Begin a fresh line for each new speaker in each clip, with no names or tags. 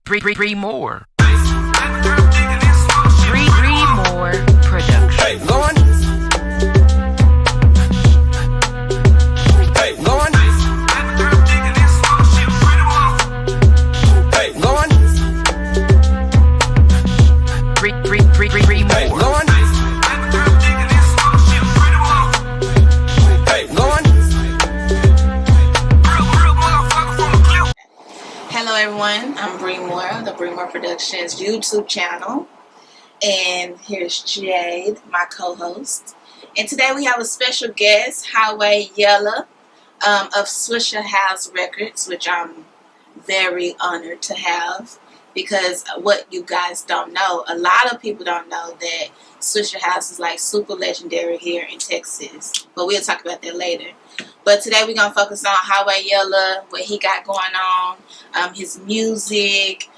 Bree more. Bree more production.
Hey, Lord. Hey, Lord. Hey, Lord.
Bree more.
Hey, Lord. Hey, Lord.
Hello everyone, I'm Bree Moore of the Bree Moore Productions YouTube channel, and here's Jade, my co-host, and today we have a special guest, Highway Yella of Swisher House Records, which I'm very honored to have, because what you guys don't know, a lot of people don't know that Swisher House is like super legendary here in Texas, but we'll talk about that later. But today we're going to focus on Highway Yella, what he got going on, his music,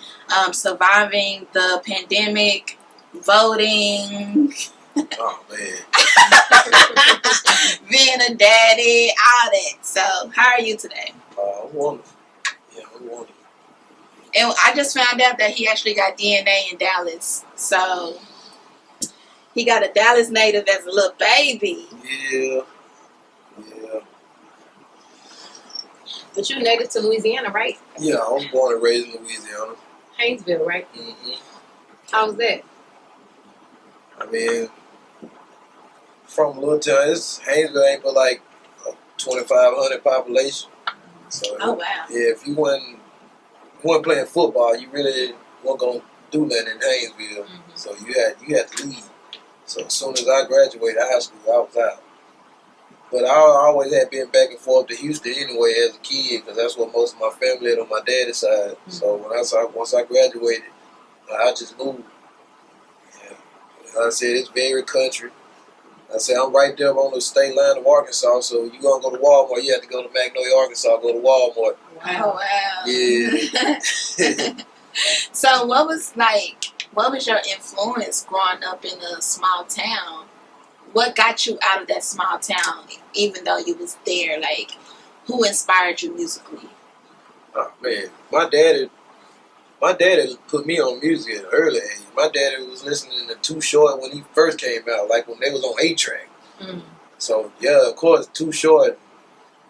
surviving the pandemic, voting,
Oh, man.
being a daddy, all that. So, how are you today?
I'm wonderful. Yeah, I'm wonderful.
And I just found out that he actually got DNA in Dallas. So, he got a Dallas native as a little baby.
Yeah.
But you're native to Louisiana, right?
Yeah, I was born and raised in Louisiana.
Haynesville, right?
Mm-hmm.
How's that?
I mean, from a little town, Haynesville ain't but like a 2,500 population. So,
Oh, wow.
yeah, if you wasn't playing football, you really weren't gonna do nothing in Haynesville.
Mm-hmm.
So you had to leave. So as soon as I graduated high school, I was out. But I always had been back and forth to Houston anyway as a kid, because that's where most of my family lived on my dad's side. Mm-hmm. So once I graduated, I just moved. Yeah. Like I said, it's very country. I said, I'm right there on the state line of Arkansas, so you gonna go to Walmart, you have to go to Magnolia, Arkansas, go to Walmart.
Oh, wow.
Yeah.
So what was your influence growing up in a small town? What got you out of that small town, even though you was there? Like, who inspired you musically?
Oh man, my daddy put me on music at an early age. My daddy was listening to Too Short when he first came out, like when they was on 8-track.
Mm.
So yeah, of course, Too Short,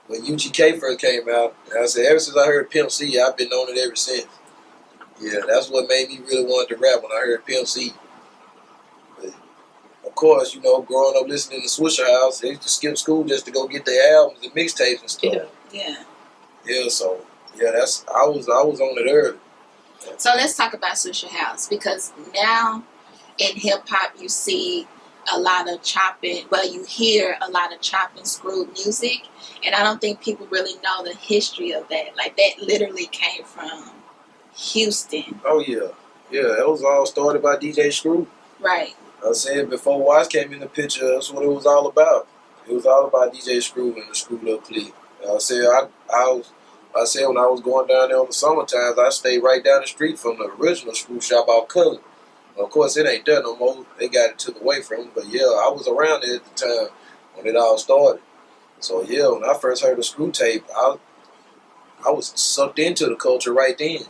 when UGK first came out, and I said, ever since I heard PIMP C, I've been on it ever since. Yeah, that's what made me really want to rap when I heard PIMP C. But of course, you know, growing up listening to Swisher House, they used to skip school just to go get their albums and mixtapes and stuff.
Yeah.
Yeah, so yeah, I was on it early.
So let's talk about Swisher House, because now in hip hop you see a lot of chopping. Well, you hear a lot of chop and screw music, and I don't think people really know the history of that. Like, that literally came from Houston.
Oh yeah, that was all started by DJ Screw.
Right.
I said before Watts came in the picture, that's what it was all about. It was all about DJ Screw and the Screwed Up Clique. I said when I was going down there on the summertime, I stayed right down the street from the original screw shop out Cullen. Of course, it ain't there no more. They got it took away from them. But yeah, I was around there at the time when it all started. So yeah, when I first heard the Screw tape, I was sucked into the culture right then.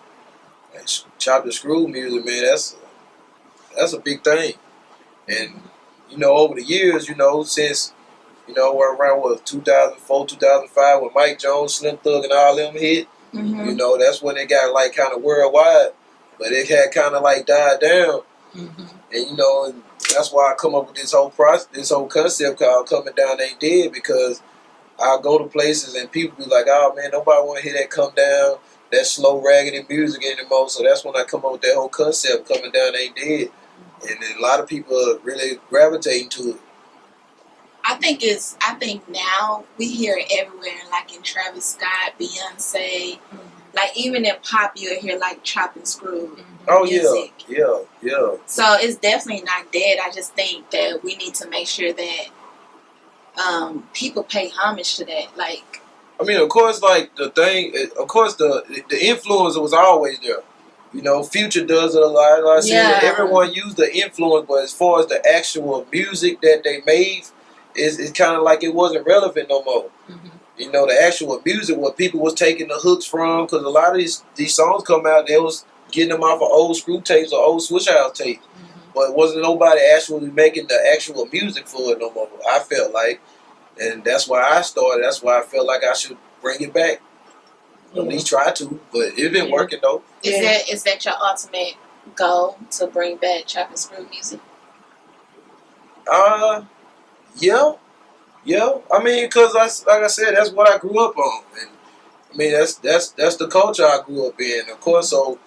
And chop and screw music, man, that's a big thing. And you know, over the years, you know, since we're around 2004, 2005, when Mike Jones, Slim Thug, and all them hit,
Mm-hmm.
you know, that's when it got like kind of worldwide. But it had kind of like died down.
Mm-hmm.
And you know, and that's why I come up with this whole concept called Coming Down Ain't Dead, because I'll go to places and people be like, oh man, nobody want to hear that come down, that slow raggedy music anymore. So that's when I come up with that whole concept, Coming Down Ain't Dead. And then a lot of people are really gravitating to it.
I think now we hear it everywhere, like in Travis Scott, Beyonce, like even in pop you'll hear like chop and screw
Oh
music.
yeah.
So it's definitely not dead. I just think that we need to make sure that people pay homage to that. Like,
I mean, of course, like the influence was always there. You know, Future does it a lot. Like I said, everyone used the influence, but as far as the actual music that they made, it's kind of like it wasn't relevant no more.
Mm-hmm.
You know, the actual music, what people was taking the hooks from, because a lot of these songs come out, they was getting them off of old screw tapes or old switch house tapes.
Mm-hmm.
But wasn't nobody actually making the actual music for it no more. I felt like, and that's why I started. That's why I felt like I should bring it back. At least try to, but it's been working though.
Is that your ultimate goal to bring back chop and screw music?
Yeah. I mean, cause like I said, that's what I grew up on, and I mean that's the culture I grew up in. Of course, so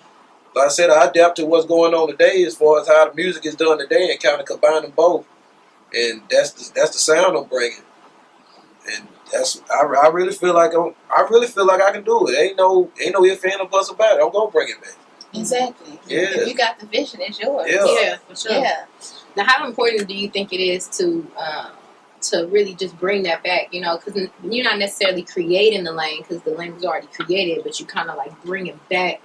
like I said, I adapt to what's going on today as far as how the music is done today, and kind of combine them both, and that's the sound I'm bringing, and that's I really feel like I can do it. Ain't no if and or buts about it. I'm gonna bring it back.
Exactly.
Yeah.
If you got the vision, it's yours.
Yeah.
For sure.
Yeah.
Now, how important do you think it is to really just bring that back? You know, because you're not necessarily creating the lane because the lane was already created, but you kind of like bringing back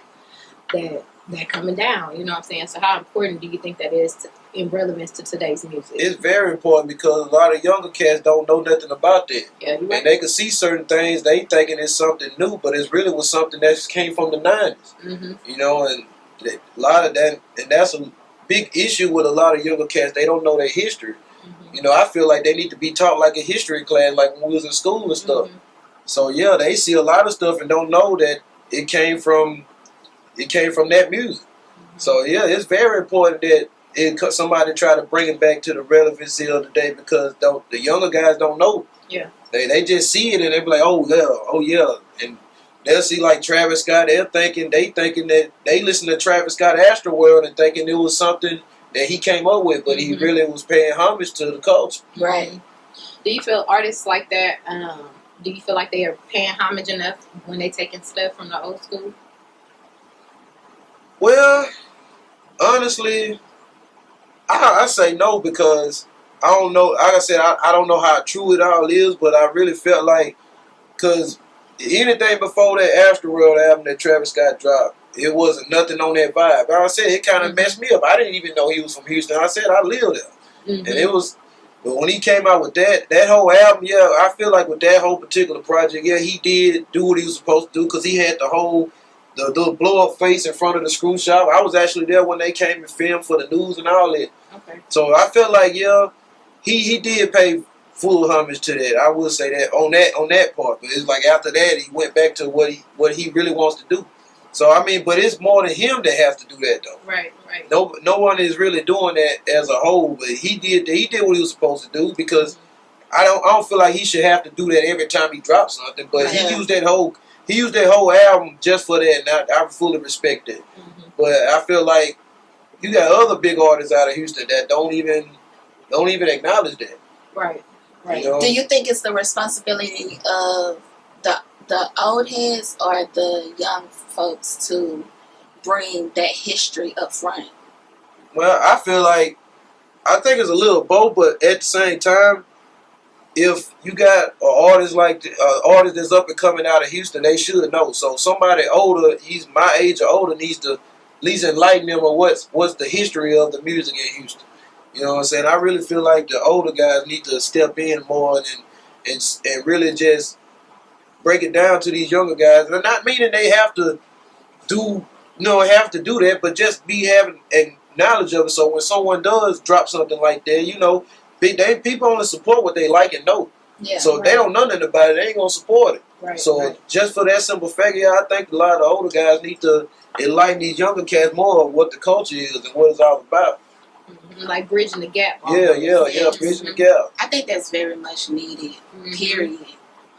that coming down. You know what I'm saying? So, how important do you think that is in relevance to today's music?
It's very important because a lot of younger cats don't know nothing about that.
Yeah, you're right.
And they can see certain things, they thinking it's something new, but it's really was something that just came from the 90s.
Mm-hmm.
You know, and a lot of that, and that's a big issue with a lot of younger cats. They don't know their history.
Mm-hmm.
You know, I feel like they need to be taught like a history class, like when we was in school and stuff.
Mm-hmm.
So yeah, they see a lot of stuff and don't know that it came from that music.
Mm-hmm.
So yeah, it's very important that somebody try to bring it back to the relevancy of the day because the younger guys don't know.
Yeah.
They just see it and they be like, oh yeah, and they'll see like Travis Scott. They thinking that they listen to Travis Scott Astroworld and thinking it was something that he came up with, but he really was paying homage to the culture.
Right.
Do you feel artists like that? Do you feel like they are paying homage enough when they taking stuff from the old school?
Well, honestly, I say no because I don't know. Like I said, I don't know how true it all is, but I really felt like because anything before that Astroworld album that Travis Scott dropped, it wasn't nothing on that vibe. Like I said, it kind of messed me up. I didn't even know he was from Houston. I said I lived there, and it was. But when he came out with that whole album, yeah, I feel like with that whole particular project, yeah, he did do what he was supposed to do because he had the blow up face in front of the screw shop. I was actually there when they came and filmed for the news and all that.
Okay.
So I felt like he did pay full homage to that. I will say that on that part. But it's like after that he went back to what he really wants to do. So I mean, but it's more than him that has to do that though.
Right.
No one is really doing that as a whole, but he did what he was supposed to do because I don't feel like he should have to do that every time he drops something. But he used that whole album just for that, and I fully respect it.
Mm-hmm.
But I feel like you got other big artists out of Houston that don't even acknowledge that.
Right.
You know?
Do you think it's the responsibility of the old heads or the young folks to bring that history up front?
Well, I think it's a little both, but at the same time, if you got an artist artist that's up and coming out of Houston, they should know. So somebody older, he's my age or older, needs to at least enlighten them on what's the history of the music in Houston. You know what I'm saying? I really feel like the older guys need to step in more and really just break it down to these younger guys. And not meaning they have to do that, but just having knowledge of it. So when someone does drop something like that, people only support what they like and know.
Yeah.
So if they don't know nothing about it, they ain't gonna support it.
Right.
So just for that simple fact, I think a lot of the older guys need to enlighten these younger cats more of what the culture is and what it's all about.
Like bridging the gap.
Yeah, bridging the gap.
I think that's very much needed, period,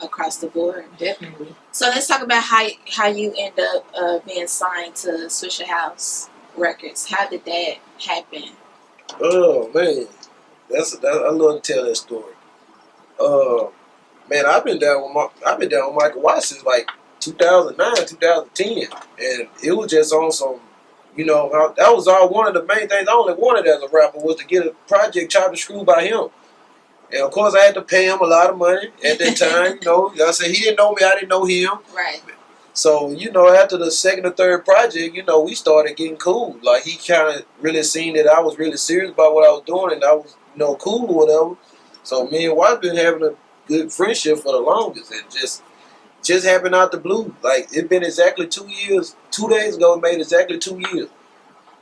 across the board.
Definitely.
So let's talk about how you end up being signed to Swisher House Records. How did that happen?
Oh man, I love to tell that story. Man, I've been down with Michael White since like 2009, 2010, and it was just on some. That was all one of the main things I only wanted as a rapper was to get a project chopped and screwed by him. And of course I had to pay him a lot of money at that time. I said he didn't know me, I didn't know him.
Right.
So, after the second or third project, we started getting cool. Like he kind of really seen that I was really serious about what I was doing and I was, cool or whatever. So me and White been having a good friendship for the longest and just just happened out the blue. Like, it been exactly 2 years. 2 days ago, it made exactly 2 years.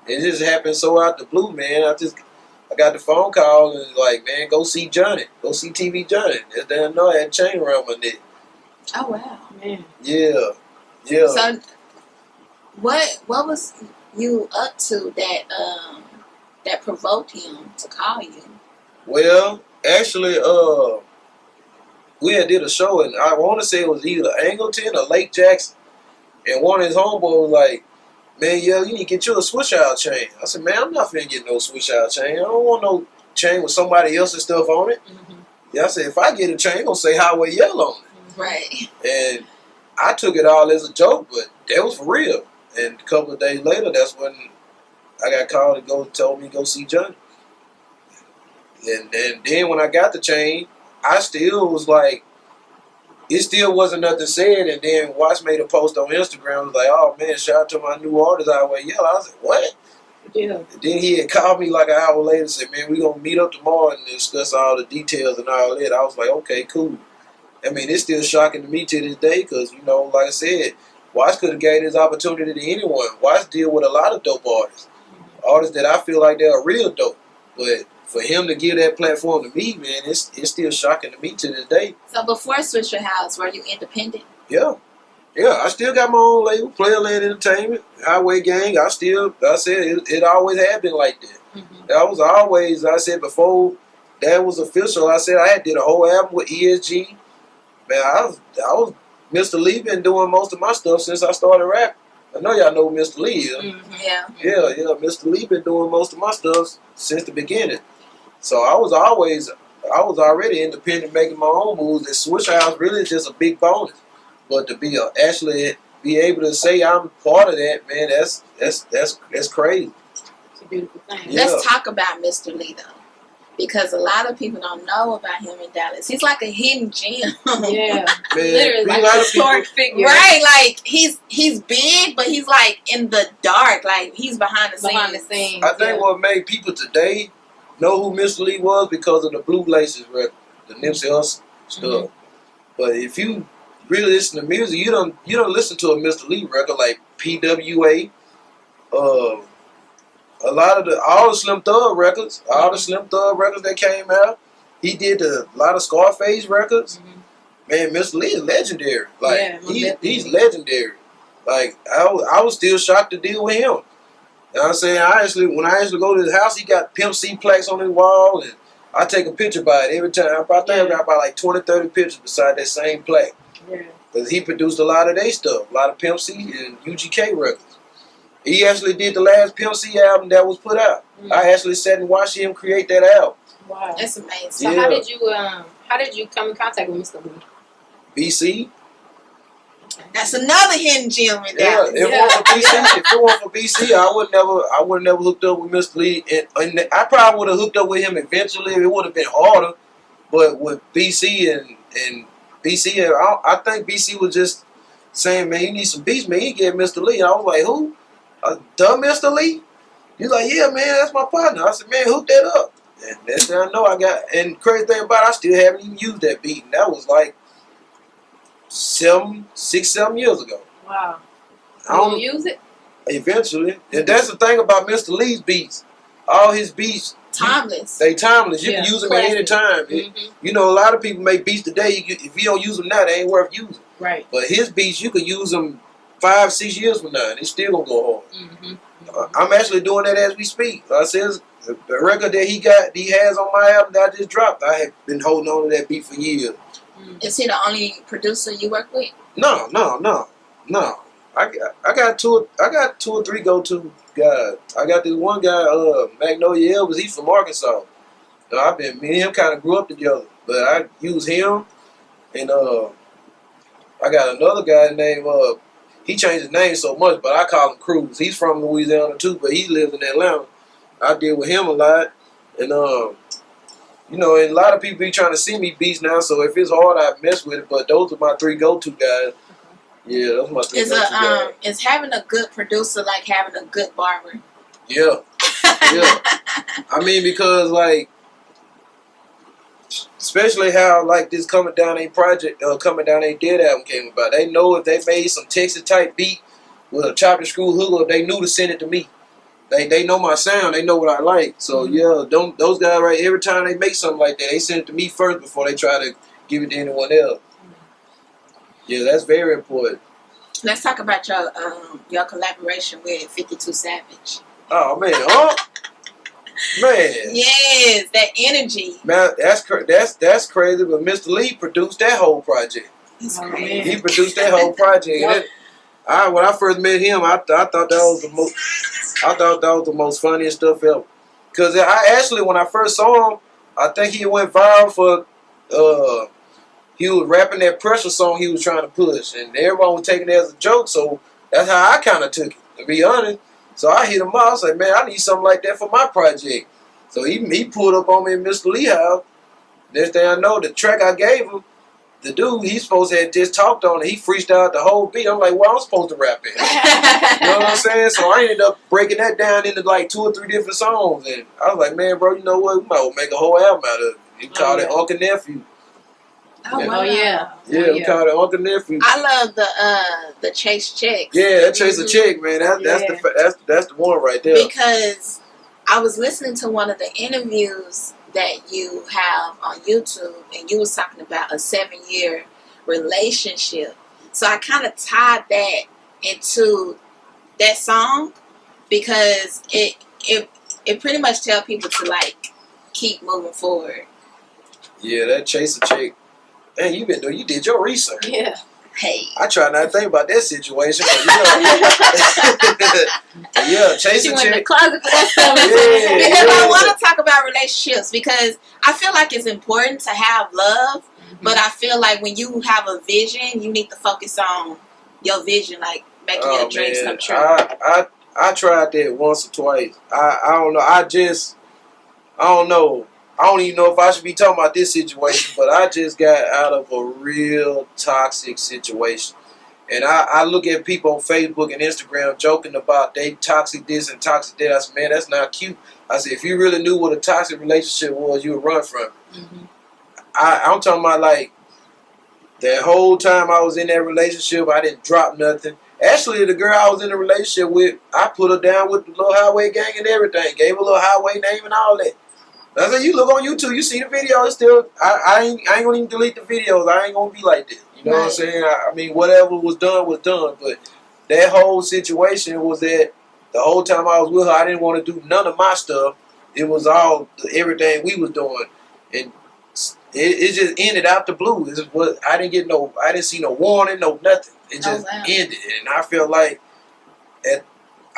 It just happened so out the blue, man. I got the phone call and like, man, go see Johnny. Go see TV Johnny. They didn't know I had a chain around my neck.
Oh wow,
Man.
Yeah. Yeah.
So, what was you up to that provoked him to call you?
Well, actually, we had did a show, and I want to say it was either Angleton or Lake Jackson. And one of his homeboys was like, man, yo, you need to get you a switch out chain. I said, man, I'm not finna get no switch out chain. I don't want no chain with somebody else's stuff on it.
Mm-hmm.
Yeah, I said, if I get a chain, it's gonna say Highway Yella on it.
Right.
And I took it all as a joke, but that was for real. And a couple of days later, that's when I got called and told me to go see Johnny. And then when I got the chain, I still was like, it still wasn't nothing said. And then Watts made a post on Instagram, was like, oh man, shout out to my new artist, Highway Yella. I was like, what?
Yeah.
And then he had called me like an hour later and said, man, we're going to meet up tomorrow and discuss all the details and all that. I was like, okay, cool. I mean, it's still shocking to me to this day because, you know, like I said, Watts could have gave this opportunity to anyone. Watts deal with a lot of dope artists. Artists that I feel like they're real dope. But for him to give that platform to me, man, it's still shocking to me to this day.
So before Swisher House, were you independent?
Yeah. Yeah, I still got my own label, Playerland Entertainment, Highway Gang. I said it always had been like that.
Mm-hmm.
That was always, I said before that was official, I said I had did a whole album with ESG. Man, I was Mr. Lee been doing most of my stuff since I started rapping. I know y'all know who Mr. Lee is.
Mm-hmm. Yeah.
Yeah, Mr. Lee been doing most of my stuff since the beginning. So I was already independent, making my own moves. And Switch House really is just a big bonus. But to be actually be able to say I'm part of that, man, that's crazy.
It's a beautiful thing.
Yeah.
Let's talk about Mr. Lee though, because a lot of people don't know about him in Dallas. He's like a hidden gem.
Yeah.
Man,
Literally, like
a lot
a
of people-
historic figure.
Right, like he's big, but he's like in the dark, like he's behind the scenes.
I think what made people today know who Mr. Lee was because of the Blue Laces record, the Nipsey Hussle stuff.
Mm-hmm.
But if you really listen to music, you don't listen to a Mr. Lee record like PWA. A lot of all the Slim Thug records, that came out. He did a lot of Scarface records.
Mm-hmm.
Man, Mr. Lee is legendary. Like
Yeah,
he's legendary. Like I was still shocked to deal with him. You know what I'm saying? When I actually go to his house, he got Pimp C plaques on his wall, and I take a picture by it every time. I think I got about like 20, 30 pictures beside that same plaque.
Yeah.
Because he produced a lot of their stuff, a lot of Pimp C and UGK records. He actually did the last Pimp C album that was put out.
Mm-hmm.
I actually sat and watched him create that album.
Wow.
That's amazing.
So
Yeah.
how did you come in contact with Mr. Lee?
BC.
That's another hidden gem in
Yeah,
Dallas.
if it wasn't for BC, I would never hooked up with Mr. Lee, and I probably would have hooked up with him eventually. It would have been harder, but with BC and BC, I think BC was just saying, man, you need some beats, man. He gave Mr. Lee, and I was like, who? Dumb Mr. Lee? He's like, yeah, man, that's my partner. I said, man, hook that up. And that's how I know I got. And crazy thing about it, I still haven't even used that beat, and that was like 7 years ago.
Wow.
I
You
don't
gonna use it?
Eventually. And that's the thing about Mr. Lee's beats. All his beats,
Timeless.
they timeless. You
Yeah,
can use them at any
classic.
time.
Mhm.
You know, a lot of people make beats today. If you don't use them now, they ain't worth using.
Right.
But his beats, you can use them 5, 6 years from now, and it's still gonna go hard.
Mm-hmm.
I'm actually doing that as we speak. I says the record that he has on my album that I just dropped. I have been holding on to that beat for years.
Is he the only producer you work with?
No. I got two or three go-to guys. I got this one guy, Magnolia Elvis. He's from Arkansas. So me and him kind of grew up together. But I use him, and I got another guy named he changed his name so much, but I call him Cruz. He's from Louisiana too, but he lives in Atlanta. I deal with him a lot, and you know, and a lot of people be trying to send me beats now. So if it's hard, I mess with it. But those are my 3 go-to guys. Yeah, those are my 3 go-to guys.
Is having a good producer like having a good barber?
Yeah. I mean, because like especially how like this coming down a project, coming down a dead album came about. They know if they made some Texas type beat with a chop and screw hook, they knew to send it to me. They know my sound. They know what I like. So yeah, those guys right. Every time they make something like that, they send it to me first before they try to give it to anyone else. Yeah, that's very important.
Let's talk about your collaboration with 52 Savage.
Oh man, man.
Yes, that energy.
Man, that's crazy. But Mr. Lee produced that whole project.
It's
Oh,
crazy.
man.
He produced that whole project.
Yep.
And when I first met him, I thought that was the most. I thought that was the most funniest stuff ever. Cause I actually, when I first saw him, I think he went viral for. He was rapping that pressure song he was trying to push, and everyone was taking it as a joke. So that's how I kind of took it, to be honest. So I hit him up. I was like, man, I need something like that for my project. So he pulled up on me in Mr. Lee house. Next thing I know, the track I gave him, the dude, he's supposed to have just talked on it. He freestyled the whole beat. I'm like, well, I'm supposed to rap it. You know what I'm saying? So I ended up breaking that down into like 2 or 3 different songs. And I was like, man, bro, you know what? We might well make a whole album out of it. He called it Uncle Nephew.
Oh,
Yeah.
wow.
Oh yeah.
Yeah, we called it Uncle Nephew.
I love the Chase Checks.
Yeah, that Chase a Chick, man. That's the one right there.
Because I was listening to one of the interviews that you have on YouTube, and you was talking about a 7-year relationship. So I kind of tied that into that song because it pretty much tell people to like keep moving forward.
Yeah, that Chase a Chick. Man, you did your research.
Yeah.
Hey.
I try not to think about that situation, but yeah, Chase
She
a
went in the
Chick.
closet for that stuff.
Yeah.
Because I want to talk about relationships because I feel like it's important to have love, but I feel like when you have a vision, you need to focus on your vision, like making your dreams come true.
I tried that once or twice. I don't know. I don't know. I don't even know if I should be talking about this situation, but I just got out of a real toxic situation. And I look at people on Facebook and Instagram joking about they toxic this and toxic that. I said, man, that's not cute. I said, if you really knew what a toxic relationship was, you would run from it. I'm talking about like that whole time I was in that relationship, I didn't drop nothing. Actually, the girl I was in a relationship with, I put her down with the little highway gang and everything. Gave her a little highway name and all that. I said, you look on YouTube, you see the video, it's still, I ain't gonna even delete the videos. I ain't gonna be like this. You know what I'm saying? I mean, whatever was done was done. But that whole situation was that the whole time I was with her, I didn't want to do none of my stuff. It was all, everything we was doing. And it just ended out the blue. I didn't see no warning, no nothing. It just ended. And I felt like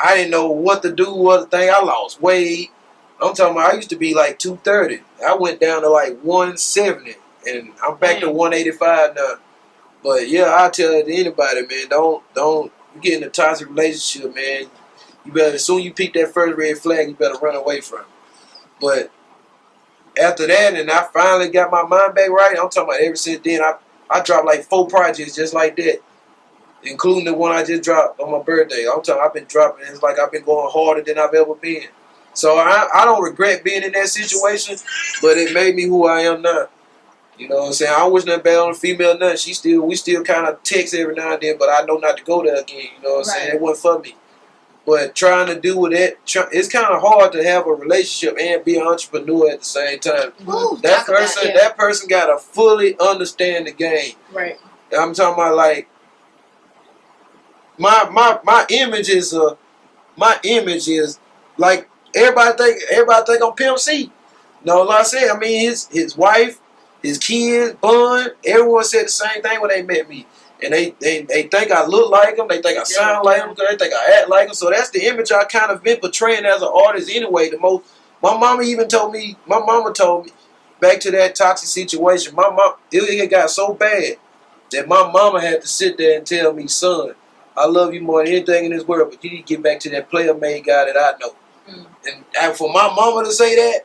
I didn't know what to do, what thing. I lost weight. I'm talking about I used to be like 230. I went down to like 170. And I'm back to 185 now. But yeah, I'll tell it to anybody, man, don't you get in a toxic relationship, man. You better, as soon as you pick that first red flag, you better run away from it. But after that, and I finally got my mind back right, I'm talking about ever since then, I dropped like 4 projects just like that, including the one I just dropped on my birthday. I'm talking, I've been dropping, it's like I've been going harder than I've ever been. So I don't regret being in that situation, but it made me who I am now. You know what I'm saying? I don't wish nothing bad on a female, nothing. We still kind of text every now and then, but I know not to go there again. You know what I'm saying? It wasn't for me. But trying to do with that, it's kind of hard to have a relationship and be an entrepreneur at the same time.
Ooh,
that person got to fully understand the game.
Right.
I'm talking about like my image is like everybody think I'm PIMP C. No, like I said, I mean his wife, his kids, Bun, everyone said the same thing when they met me. And they think I look like them, they think I sound like them, they think I act like them. So that's the image I kind of been portraying as an artist anyway. My mama told me, back to that toxic situation, it got so bad that my mama had to sit there and tell me, son, I love you more than anything in this world, but you need to get back to that player-made guy that I know. And for my mama to say that,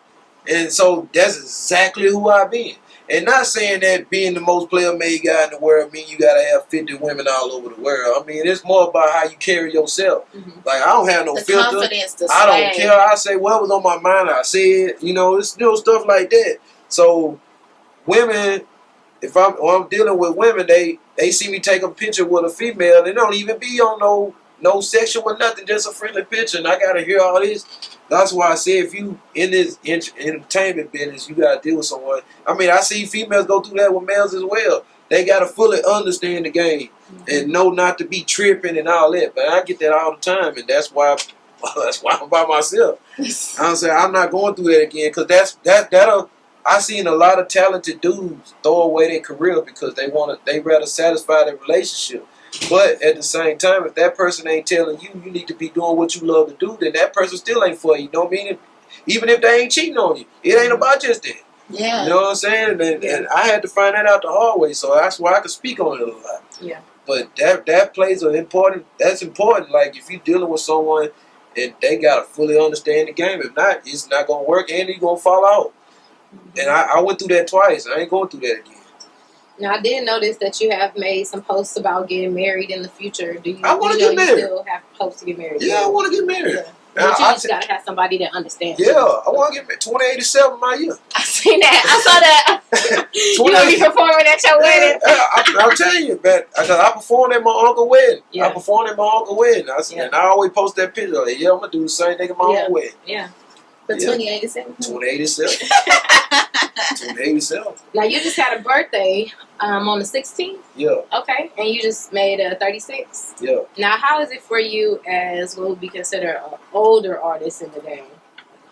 and so that's exactly who I been. And not saying that being the most player-made guy in the world mean you gotta have 50 women all over the world. I mean, it's more about how you carry yourself. Like, I don't have no filter.
Confidence to
I don't care. I say what was on my mind. I said, it's still stuff like that. So women, when I'm dealing with women, they see me take a picture with a female. They don't even be on no sexual or nothing, just a friendly picture. And I gotta hear all this. That's why I say if you in this entertainment business, you gotta deal with someone. I mean, I see females go through that with males as well. They gotta fully understand the game and know not to be tripping and all that. But I get that all the time, and that's why I'm by myself. I'm saying I'm not going through that again, because that'll. I seen a lot of talented dudes throw away their career because they rather satisfy their relationship. But at the same time, if that person ain't telling you need to be doing what you love to do, then that person still ain't for you. Don't mean it, even if they ain't cheating on you. It ain't about just that.
Yeah.
You know what I'm saying? And I had to find that out the hard way, so that's why I can speak on it a lot.
Yeah.
But that plays that's important. Like if you're dealing with someone and they gotta fully understand the game. If not, it's not gonna work and you're gonna fall out. And I went through that twice. I ain't going through that again.
Now, I did notice that you have made some posts about getting married in the future. Do you?
I want to get married.
You still have posts to get married?
Yeah, I want to get married.
Yeah. But you just gotta have somebody that understands.
Yeah, I want to get married. 2087 my year.
I seen that. I saw that. You gonna be performing at your wedding?
I'm telling you, man. I performed at my uncle's wedding.
Yeah.
I performed at my uncle's wedding. And I always post that picture. Like, I'm gonna do the same thing at my own wedding.
Yeah.
For 2087.
2087. 2087.
Now you just had a birthday on the 16th.
Yeah.
Okay, and you just made a 36.
Yeah.
Now, how is it for you as what would be considered an older artist in the game?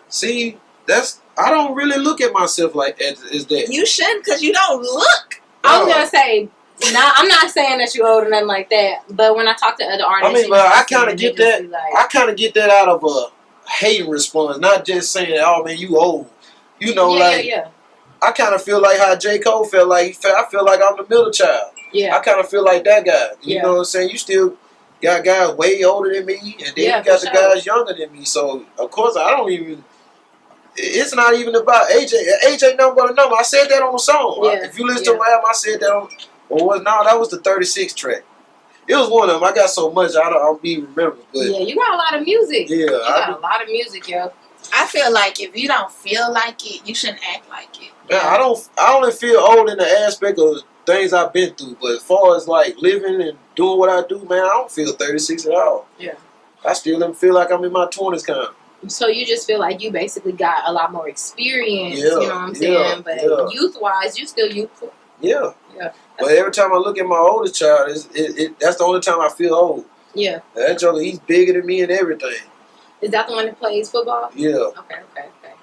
See, I don't really look at myself like as that.
You shouldn't, because you don't look.
I was gonna say. I'm not saying that you're old or nothing like that, but when I talk to other artists,
I mean, I kind of get that. I kind of get that out of a hating response, not just saying, "Oh man, you old." You know, I kind of feel like how J. Cole felt like. I feel like I'm the middle child.
Yeah.
I kind of feel like that guy. You
Yeah.
know what I'm saying? You still got guys way older than me, and then you got the guys younger than me. So of course I don't even. It's not even about AJ. AJ nothing but a number. I said that on the song.
Yeah.
If you listen to my album, I said that on. That was the 36 track. It was one of them. I got so much I don't even remember. But
yeah, you got a lot of music.
Yeah,
you got a lot of music, yo.
I feel like if you don't feel like it, you shouldn't act like it.
Man, I only feel old in the aspect of things I've been through, but as far as like living and doing what I do, man, I don't feel 36 at all.
Yeah.
I still feel like I'm in my 20s kind of.
So you just feel like you basically got a lot more experience, you know what I'm saying? But youth-wise, you still youthful.
Yeah.
Yeah.
But every time I look at my oldest child, that's the only time I feel old.
Yeah.
That joker, he's bigger than me and everything.
Is that the one that plays football?
Yeah.
Okay.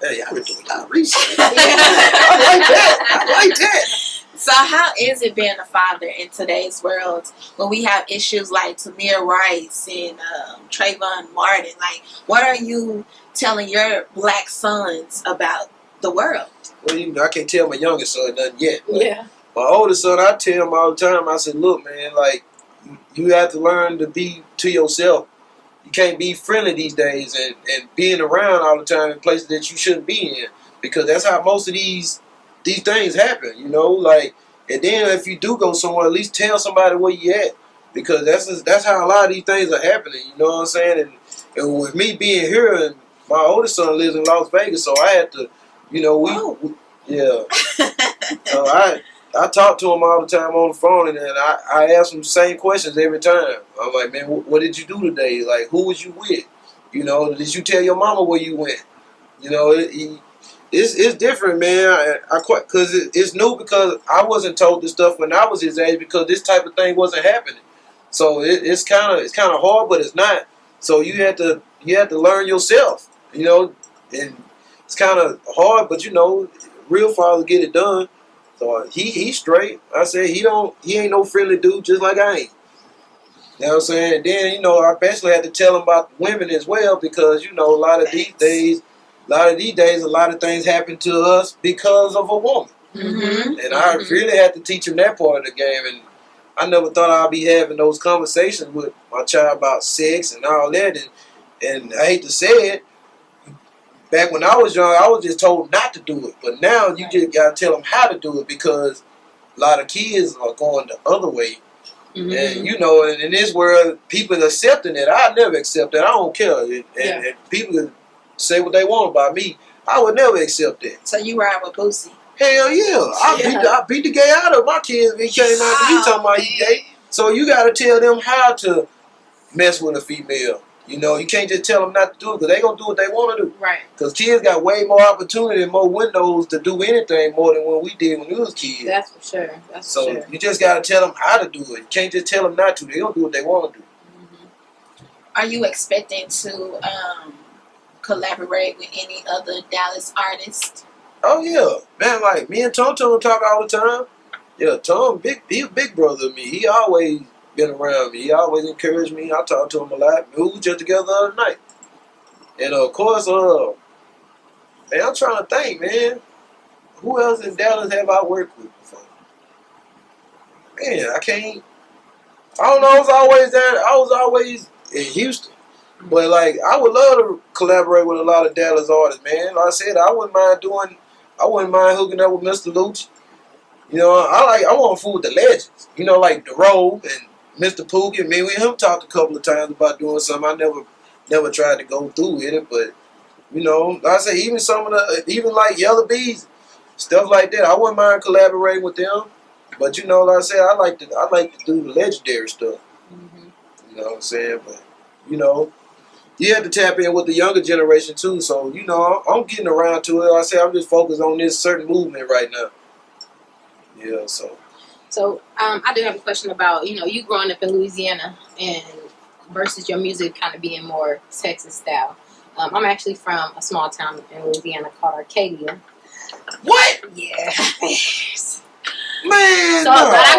Hey, I've been doing a lot of research. I like that.
So how is it being a father in today's world when we have issues like Tamir Rice and Trayvon Martin? Like, what are you telling your black sons about the world?
Well, I can't tell my youngest son nothing yet.
Yeah.
My oldest son, I tell him all the time, I said, look, man, like, you have to learn to be to yourself. You can't be friendly these days and being around all the time in places that you shouldn't be in, because that's how most of these things happen, you know, like, and then if you do go somewhere, at least tell somebody where you at, because that's how a lot of these things are happening, you know what I'm saying? And with me being here, and my oldest son lives in Las Vegas, so I had to, you know, yeah. So I talk to him all the time on the phone, and then I ask him the same questions every time. I'm like, man, what did you do today? Like, who was you with? You know, did you tell your mama where you went? You know, it's different, man. Because it's new, because I wasn't told this stuff when I was his age, because this type of thing wasn't happening. So it's kind of hard, but it's not. So you have to learn yourself, you know, and it's kind of hard, but you know, real fathers get it done. So he's straight. I said he ain't no friendly dude, just like I ain't. You know what I'm saying? And then, you know, I basically had to tell him about women as well, because, you know, a lot of these days, a lot of things happen to us because of a woman.
Mm-hmm.
And I really had to teach him that part of the game. And I never thought I'd be having those conversations with my child about sex and all that. And I hate to say it, back when I was young, I was just told not to do it. But now you just got to tell them how to do it, because a lot of kids are going the other way. Mm-hmm. And, you know, in this world, people accepting it. I never accept that. I don't care. And people can say what they want about me. I would never accept that.
So you ride with Boosie?
Hell yeah. I beat the gay out of my kids. He came out. He talking about he gay. So you got to tell them how to mess with a female. You know, you can't just tell them not to do it because they going to do what they want to do.
Right.
Because kids got way more opportunity and more windows to do anything more than what we did when we was kids.
That's for sure.
So you just got to tell them how to do it. You can't just tell them not to. They going to do what they want to do.
Are you expecting to collaborate with any other Dallas artists?
Oh, yeah. Man, like, me and Tom talk all the time. Yeah, Tom, he a big brother of me. He always been around me. He always encouraged me. I talk to him a lot. We were just together the other night. And, of course, man, I'm trying to think, man. Who else in Dallas have I worked with before? Man, I can't. I don't know. I was always in Houston. But, like, I would love to collaborate with a lot of Dallas artists, man. Like I said, I wouldn't mind hooking up with Mr. Lucci. You know, I want to fool with the legends. You know, like The Road and Mr. Pookie. Me and him talked a couple of times about doing something. I never tried to go through with it, but you know, like I say, even like Yella Bees, stuff like that. I wouldn't mind collaborating with them. But you know, like I said, I like to do the legendary stuff. You know what I'm saying? But you know, you have to tap in with the younger generation too. So you know, I'm getting around to it. Like I say, I'm just focused on this certain movement right now. Yeah, So
I do have a question about, you know, you growing up in Louisiana and versus your music kind of being more Texas style. I'm actually from a small town in Louisiana called Arcadia.
What?
Yeah.
Man,
so, but I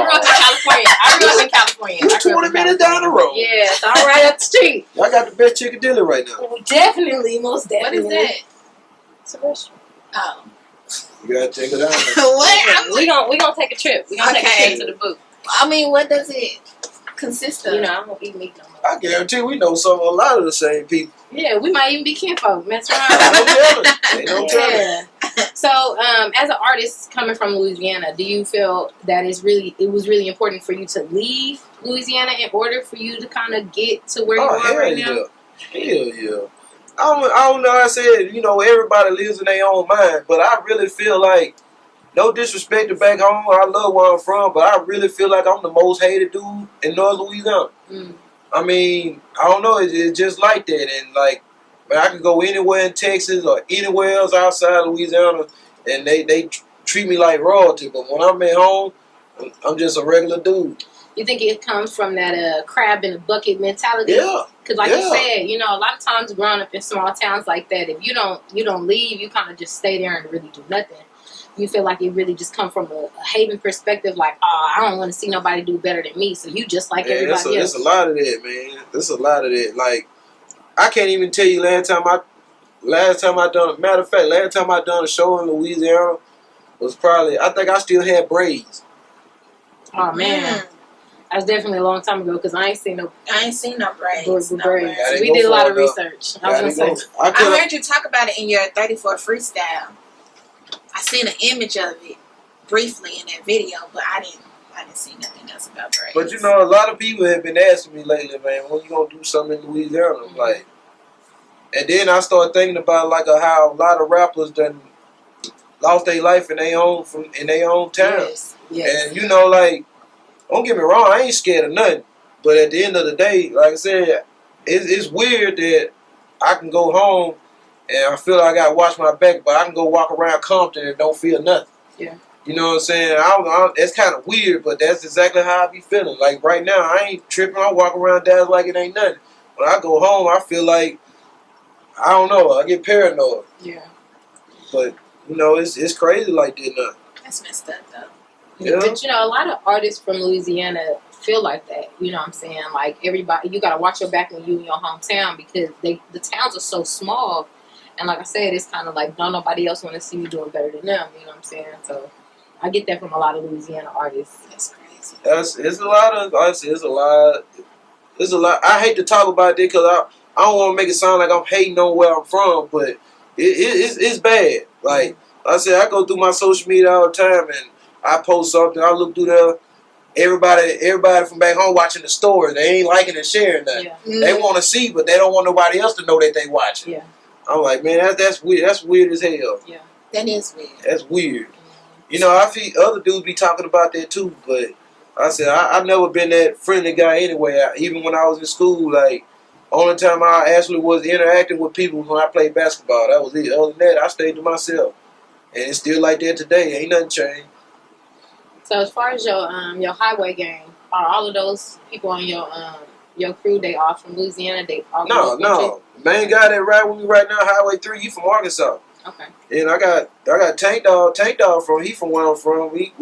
grew up in California.
You 20 minutes down the road.
Yeah, so I'm right up the street.
Y'all got the best chicken dilly right now.
Definitely, most definitely.
What is that?
It's a restaurant.
Oh.
You gotta take it out.
What?
We gonna take a trip. We gonna take a trip to the booth.
I mean, what does it consist of?
You know, I don't eat meat no more.
I guarantee we know a lot of the same people.
Yeah, we might even be kinfolk. Mess around.
Ain't no telling.
Yeah. So, as an artist coming from Louisiana, do you feel that it was really important for you to leave Louisiana in order for you to kind of get to where you are right now?
Hell yeah. I don't know. I said, you know, everybody lives in their own mind, but I really feel like, no disrespect to back home, I love where I'm from, but I really feel like I'm the most hated dude in North Louisiana. I mean, I don't know, it's just like that, and like, man, I can go anywhere in Texas or anywhere else outside Louisiana, and they treat me like royalty, but when I'm at home, I'm just a regular dude.
You think it comes from that crab in a bucket mentality?
Yeah.
Because like you said, you know, a lot of times growing up in small towns like that, if you don't leave, you kind of just stay there and really do nothing. You feel like it really just come from a hating perspective, like, oh, I don't want to see nobody do better than me, so you just like everybody else.
There's a lot of that, man. There's a lot of that. Like, I can't even tell you last time I done a show in Louisiana was probably, I think I still had braids.
Oh man. That's definitely a long time ago because I ain't seen no braids. We did a lot of research. I
heard you talk about it in your 34 freestyle. I seen an image of it briefly in that video, but I didn't see nothing else about braids.
But you know, a lot of people have been asking me lately, man, when you gonna do something in Louisiana? I'm like, and then I started thinking about like how a lot of rappers done lost their life in their own town. Yes. And you know, like, don't get me wrong, I ain't scared of nothing. But at the end of the day, like I said, it's weird that I can go home and I feel like I got to watch my back, but I can go walk around Compton and don't feel nothing.
Yeah.
You know what I'm saying? It's kind of weird, but that's exactly how I be feeling. Like right now, I ain't tripping. I walk around Dallas like it ain't nothing. When I go home, I feel like, I don't know, I get paranoid.
Yeah.
But, you know, it's crazy like that now.
That's messed up, though.
Yeah.
But, you know, a lot of artists from Louisiana feel like that. You know what I'm saying? Like, everybody, you got to watch your back when you in your hometown because the towns are so small. And like I said, it's kind of like, don't nobody else want to see you doing better than them. You know what I'm saying? So, I get that from a lot of Louisiana artists.
That's crazy.
It's a lot. I hate to talk about this because I don't want to make it sound like I'm hating on where I'm from, but it's bad. Like I said, I go through my social media all the time and I post something. I look through there. Everybody from back home watching the story. They ain't liking and sharing that. Yeah. They want to see, but they don't want nobody else to know that they watching.
Yeah.
I'm like, man, that's weird. That's weird as hell.
Yeah. That is weird.
That's weird. You know, I see other dudes be talking about that too, but I said I never been that friendly guy anyway. Even when I was in school, like only time I actually was interacting with people was when I played basketball. That was it. Other than that, I stayed to myself, and it's still like that today. Ain't nothing changed.
So as far as your highway gang, are all of those people on your crew? They all from Louisiana? They all
No. The main guy that ride with me right now, Highway 3, he from Arkansas.
Okay.
And I got Tank Dog. Tank Dog he from where I'm from. We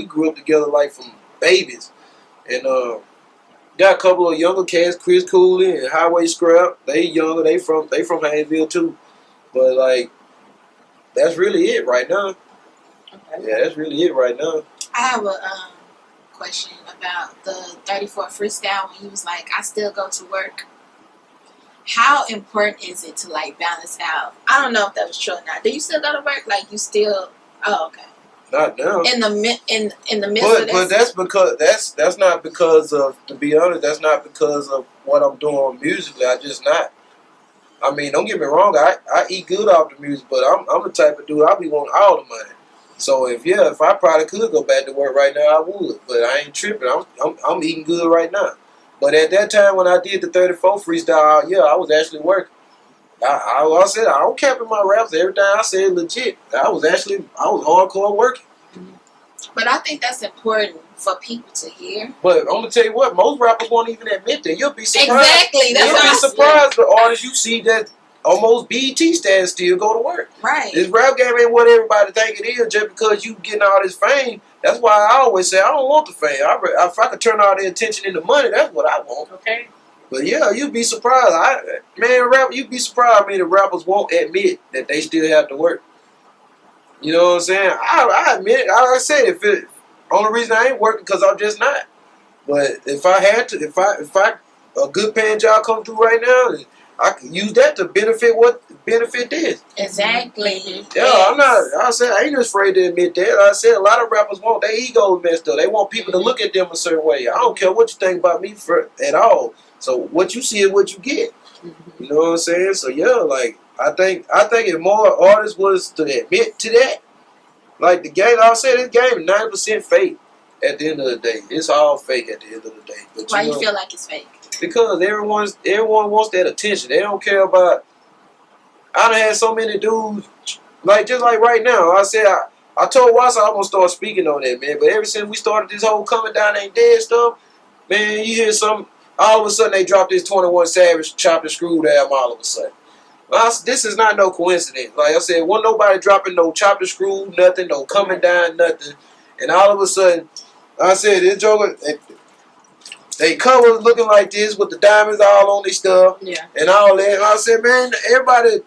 grew up together like from babies. And got a couple of younger cats, Chris Cooley and Highway Scrap. They younger. They from Haynesville too. But like that's really it right now.
Okay.
Yeah, that's really it right now.
I have a question about the 34 freestyle when he was like, I still go to work. How important is it to like balance out? I don't know if that was true or not. Do you still go to work? Like you still? Oh, okay.
Not now.
In the midst of
But that's because that's not because of, to be honest, that's not because of what I'm doing musically. I just not. I mean, don't get me wrong. I eat good off the music, but I'm the type of dude I be wanting all the money. So if I probably could go back to work right now, I would. But I ain't tripping. I'm eating good right now. But at that time when I did the 34 freestyle, yeah, I was actually working. I said I don't cap in my raps. Everything I said legit. I was hardcore working.
But I think that's important for people to hear.
But I'm gonna tell you what, most rappers won't even admit that. You'll be surprised.
Exactly. That's
You'll
what
be
I'm
surprised the artists you see that almost BET stands still go to work.
Right.
This rap game ain't what everybody think it is just because you getting all this fame. That's why I always say I don't want the fame. If I could turn all the attention into money, that's what I want.
Okay.
But yeah, you'd be surprised. You'd be surprised. I mean, the rappers won't admit that they still have to work. You know what I'm saying? I admit, like I said, only reason I ain't working because I'm just not. But if I had to, if I a good paying job come through right now, I could use that to benefit this.
Exactly.
Yeah,
Yes.
I'm not. I said I ain't afraid to admit that. I said a lot of rappers want their ego messed up. They want people to look at them a certain way. I don't care what you think about me at all. So what you see is what you get. You know what I'm saying? So yeah, like I think if more artists was to admit to that, like the game, I said this game is 90% fake. At the end of the day, it's all fake at the end of the day. But
Why you feel like it's fake?
Because everyone wants that attention. They don't care about. I done had so many dudes, like just like right now. I said I told Watson I'm gonna start speaking on that, man. But ever since we started this whole coming down ain't dead stuff, man, you hear some. All of a sudden they dropped this 21 Savage chopped and screwed album. All of a sudden, this is not no coincidence. Like I said, wasn't nobody dropping no chopped and screwed, nothing, no coming down, nothing, and all of a sudden, I said this Joker. They covers looking like this with the diamonds all on their stuff,
Yeah.
and all that. And I said, man, everybody.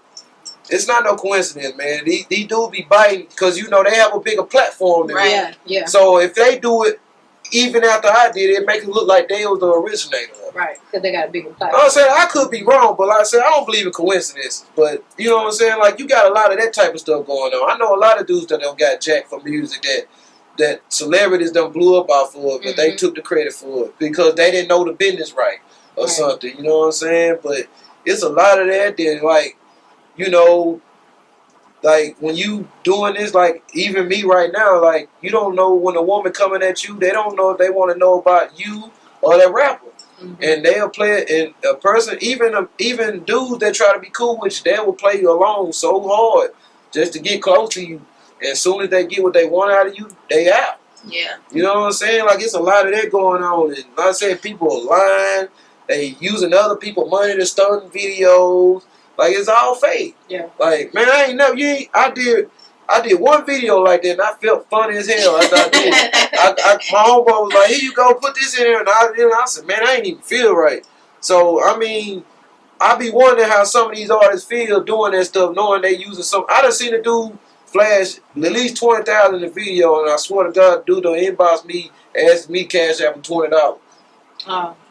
It's not no coincidence, man. These dudes be biting because, you know, they have a bigger platform than me.
Right. Yeah.
So if they do it, even after I did it, make it look like they was the originator of it.
Right. Because they got a bigger platform.
I said, I could be wrong, but like I said, I don't believe in coincidence. But, you know what I'm saying? Like, you got a lot of that type of stuff going on. I know a lot of dudes that don't got jacked for music that celebrities done blew up off for it, but they took the credit for it because they didn't know the business right or something. You know what I'm saying? But it's a lot of that. Then, like, you know, like when you doing this, like even me right now, like you don't know when a woman coming at you, they don't know if they want to know about you or that rapper, and they'll play it. And a person, even dudes that try to be cool with you, they will play you along so hard just to get close to you. And as soon as they get what they want out of you, they out.
Yeah.
You know what I'm saying? Like it's a lot of that going on. And like I said, people are lying. They using other people's money to start videos. Like it's all fake.
Yeah.
Like, man, I did one video like that and I felt funny as hell after I did it. My homeboy was like, here you go, put this in there, and I said, man, I ain't even feel right. So I mean, I be wondering how some of these artists feel doing that stuff, knowing they using some. I done seen a dude flash at least 20,000 in the video, and I swear to God, dude don't inbox me, ask me cash out for $20.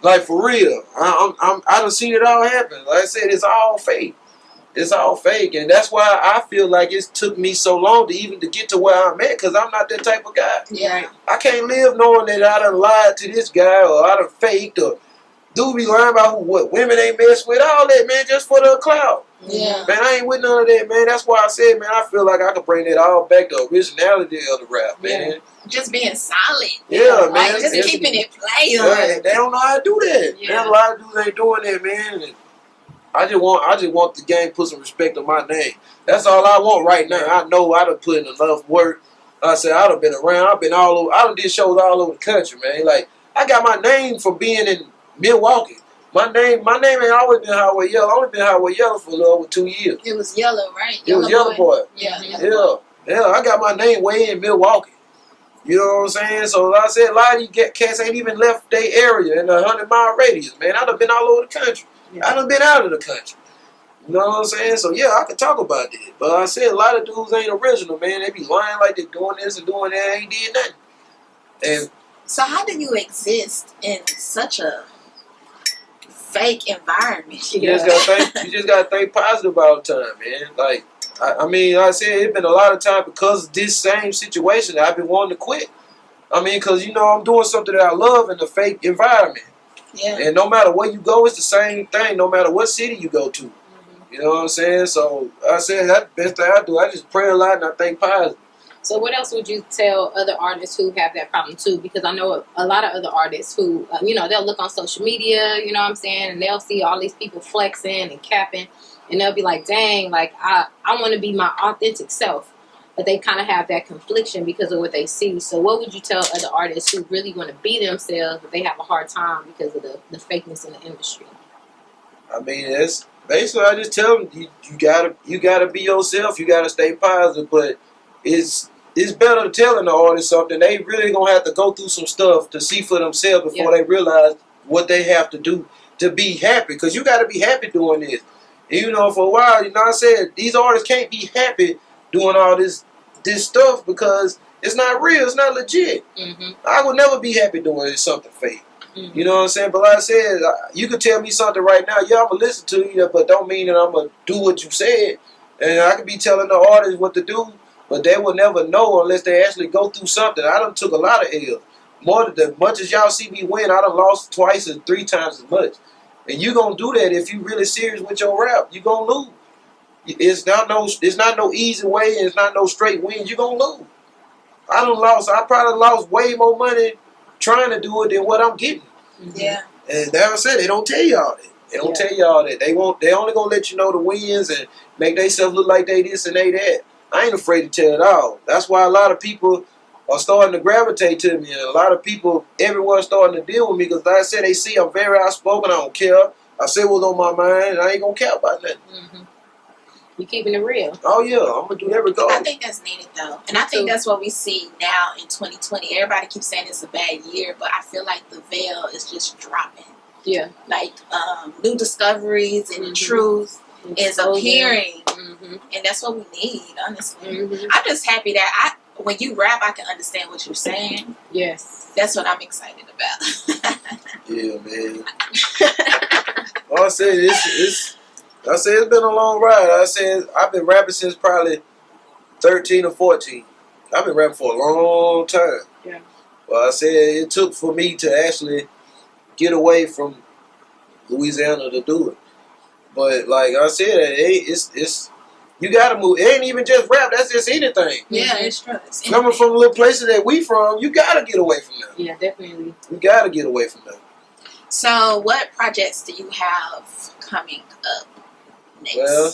Like for real, I done seen it all happen. Like I said, it's all fake. It's all fake, and that's why I feel like it took me so long to get to where I'm at, because I'm not that type of guy.
Yeah.
I can't live knowing that I done lied to this guy or I done faked or Dude be lying about what women they mess with, all that, man, just for the clout.
Yeah.
Man, I ain't with none of that, man. That's why I said, man, I feel like I could bring that all back to originality of the rap, man.
Yeah.
Just being solid.
Yeah,
Like,
man.
just keeping it playing.
Yeah, they don't know how to do that.
Yeah.
Man, a lot of dudes ain't doing that, man. And I just want the game to put some respect on my name. That's all I want right now. I know I done put in enough work. I said I done been around. I've been all over. I done did shows all over the country, man. Like I got my name from being in Milwaukee. My name ain't always been Highway Yella. I only been Highway Yella for a little over 2 years.
It was Yella, right?
It was Yella Boy.
Yeah.
Yeah. I got my name way in Milwaukee. You know what I'm saying? So like I said, a lot of these cats ain't even left their area in a 100-mile radius, man. I done been all over the country.
Yeah.
I done been out of the country. You know what I'm saying? So yeah, I could talk about that. But I said a lot of dudes ain't original, man. They be lying like they doing this and doing that, ain't did nothing. And
So how do you exist in such a fake environment?
you just gotta think positive all the time, man. Like I mean, like I said, it's been a lot of time because of this same situation that I've been wanting to quit. I mean, because, you know, I'm doing something that I love in a fake environment.
Yeah.
And no matter where you go, it's the same thing, no matter what city you go to. You know what I'm saying? So I said that's the best thing I do. I just pray a lot and I think positive.
So what else would you tell other artists who have that problem too? Because I know a lot of other artists who, they'll look on social media, you know what I'm saying, and they'll see all these people flexing and capping, and they'll be like, dang, like, I want to be my authentic self. But they kind of have that confliction because of what they see. So what would you tell other artists who really want to be themselves, but they have a hard time because of the fakeness in the industry?
I mean, it's basically, I just tell them, you gotta be yourself. You gotta stay positive. But it's better telling the artist something. They really gonna have to go through some stuff to see for themselves before they realize what they have to do to be happy. Because you gotta be happy doing this. And, you know, for a while, you know, I said these artists can't be happy doing all this stuff because it's not real. It's not legit.
Mm-hmm.
I would never be happy doing something fake.
Mm-hmm.
You know what I'm saying? But like I said, you could tell me something right now. Yeah, I'm going to listen to you, but don't mean that I'm going to do what you said. And I could be telling the artist what to do, but they will never know unless they actually go through something. I done took a lot of L's. More than as much as y'all see me win, I done lost twice or 3 times as much. And you going to do that if you really serious with your rap. You going to lose. It's not no easy way, and it's not no straight win. You're going to lose. I probably lost way more money trying to do it than what I'm getting.
Yeah.
And that's what I said. They don't tell y'all that. They don't tell y'all that. They only gonna let you know the wins and make themselves look like they this and they that. I ain't afraid to tell it all. That's why a lot of people are starting to gravitate to me, and a lot of people, everyone's starting to deal with me because, like I said, they see I'm very outspoken. I don't care. I say what's on my mind, and I ain't gonna care about nothing.
Mm-hmm. You keeping it real.
Oh yeah, I'm gonna do that regardless.
I think that's needed though, and I think that's what we see now in 2020. Everybody keeps saying it's a bad year, but I feel like the veil is just dropping.
Yeah.
Like new discoveries and truth is appearing, and that's what we need. Honestly, I'm just happy that when you rap, I can understand what you're saying.
Yes.
That's what I'm excited about.
Yeah, man. Well, I said it's been a long ride. I said I've been rapping since probably 13 or 14. I've been rapping for a long time.
Yeah.
Well, I said it took for me to actually get away from Louisiana to do it. But like I said, it's you gotta move. It ain't even just rap. That's just anything.
Yeah, it's true.
Coming from the little places that we from, you gotta get away from them.
Yeah, definitely.
You gotta get away from them.
So, what projects do you have coming up next?
Well,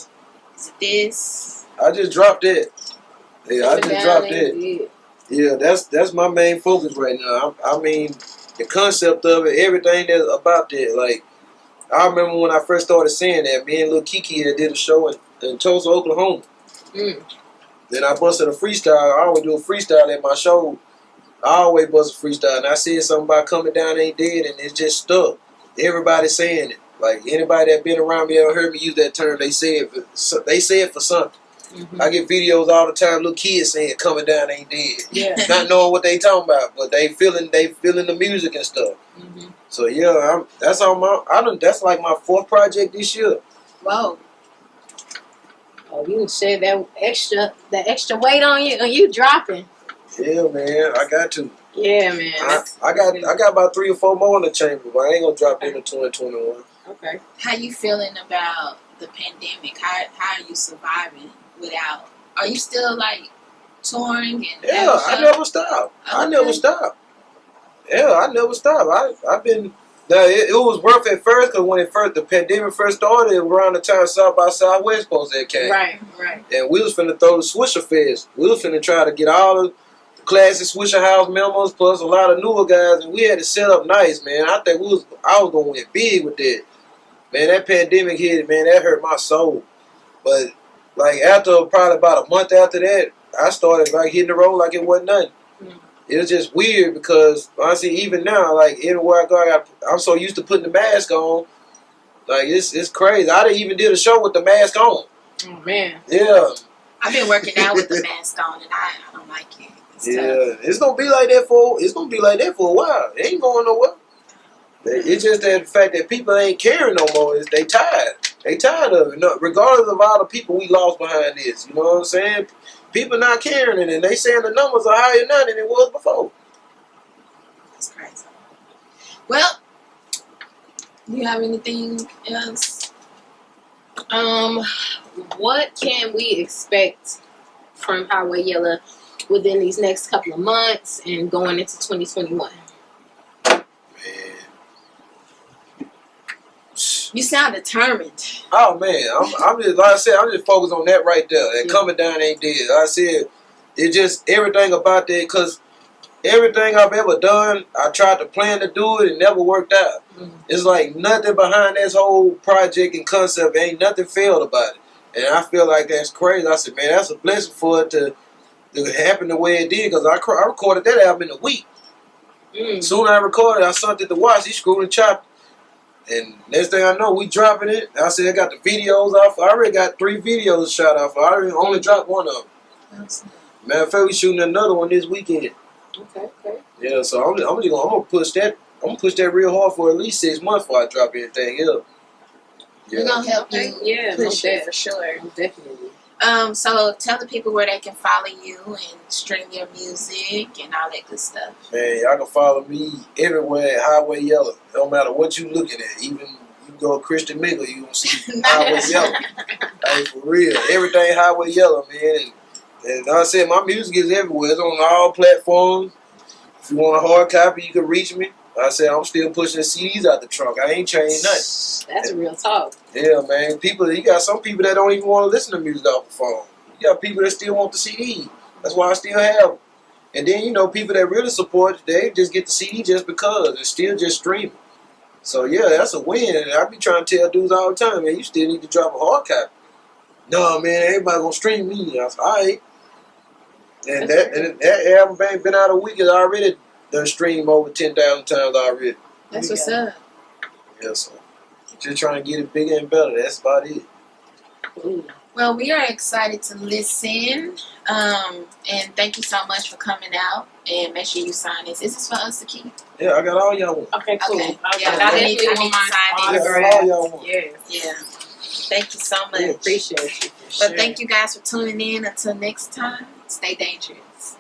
is it this?
I just dropped it. Yeah, I just dropped it. Yeah, that's my main focus right now. I mean, the concept of it, everything that's about that. Like, I remember when I first started saying that, me and Lil Kiki had did a show in Tulsa, Oklahoma. Then I busted a freestyle. I always do a freestyle at my show. I always bust a freestyle. And I said something about coming down ain't dead, and it just stuck. Everybody saying it. Like, anybody that been around me ever heard me use that term, they say it for something. I get videos all the time, little kids saying coming down ain't dead.
Yeah.
Not knowing what they talking about, but they feeling the music and stuff. So yeah, that's like my 4th project this year.
Whoa.
Oh, you shed that extra weight on you dropping.
Yeah, man, I got to.
Yeah, man.
I got about 3 or 4 more in the chamber, but I ain't gonna drop them in 2021.
Okay.
How you feeling about the pandemic? How are you surviving without? Are you still like touring and
Yeah, I never stop. I never stop. Yeah, I never stop. I've been. Now it was rough at first because when the pandemic first started, around the time South by Southwest supposed to came.
Right.
And we was finna throw the Swisher Fest. We was finna try to get all the classic Swisher House members plus a lot of newer guys, and we had to set up nice, man. I think I was gonna win big with that. Man, that pandemic hit, man, that hurt my soul. But like after probably about a month after that, I started like hitting the road like it wasn't nothing. It was just weird because honestly, even now, like anywhere I go, I'm so used to putting the mask on. Like it's crazy. I didn't even did a show with the mask on.
Oh man.
Yeah.
I've been working out with the mask on, and I don't like it. It's tough.
It's gonna be like that for a while. It ain't going nowhere. It's just that the fact that people ain't caring no more. They tired. They tired of it. No, regardless of all the people we lost behind this. You know what I'm saying? People not caring, and they saying the numbers are higher now than it was before.
That's crazy. Well, you have anything else?
What can we expect from Highway Yella within these next couple of months and going into 2021?
Man.
You sound determined.
Oh man, I'm just like I said, I'm just focused on that right there. That coming down ain't dead. Like I said, it just everything about that because everything I've ever done, I tried to plan to do it, it never worked out. It's like nothing behind this whole project and concept. Ain't nothing failed about it, and I feel like that's crazy. I said, man, that's a blessing for it to happen the way it did because I recorded that album in a week. Soon I recorded, I sent it to Watch. He screwed and chopped. And next thing I know, we dropping it. I said I got the videos off. I already got 3 videos shot off. I already only dropped 1 of them. Matter of fact, we shooting another one this weekend.
Okay.
Yeah, so I'm gonna push that. I'm gonna push that real hard for at least 6 months before I drop anything else.
We're gonna help you push it for sure.
Definitely.
So tell the people where they can follow you and stream your music and all that good stuff. Man,
y'all can follow me everywhere at Highway Yella. No matter what you looking at, even you go Christian Mingle, you gonna see Highway Yella. Hey, for real, everything Highway Yella, man. And like I said, my music is everywhere. It's on all platforms. If you want a hard copy, you can reach me. Like I said, I'm still pushing the CDs out the trunk. I ain't changed nothing.
That's a real talk.
Yeah, man. You got some people that don't even want to listen to music off the phone. You got people that still want the CD. That's why I still have them. And then, people that really support, they just get the CD just because. It's still just streaming. So, yeah, that's a win. And I be trying to tell dudes all the time, man, you still need to drop a hard copy. No, man, everybody going to stream me. I was all right. And that album ain't been out a week. It's already done streamed over 10,000 times already.
That's what's up.
Yeah, so just trying to get it bigger and better. That's about it.
Well, we are excited to listen. And thank you so much for coming out. And make sure you sign this. Is this for us to keep?
Yeah, I got all y'all want.
Okay, cool.
Okay.
Yeah,
I need to sign it.
I got all y'all want.
Yeah. Thank you so much.
We appreciate you.
But thank you guys for tuning in. Until next time, stay dangerous.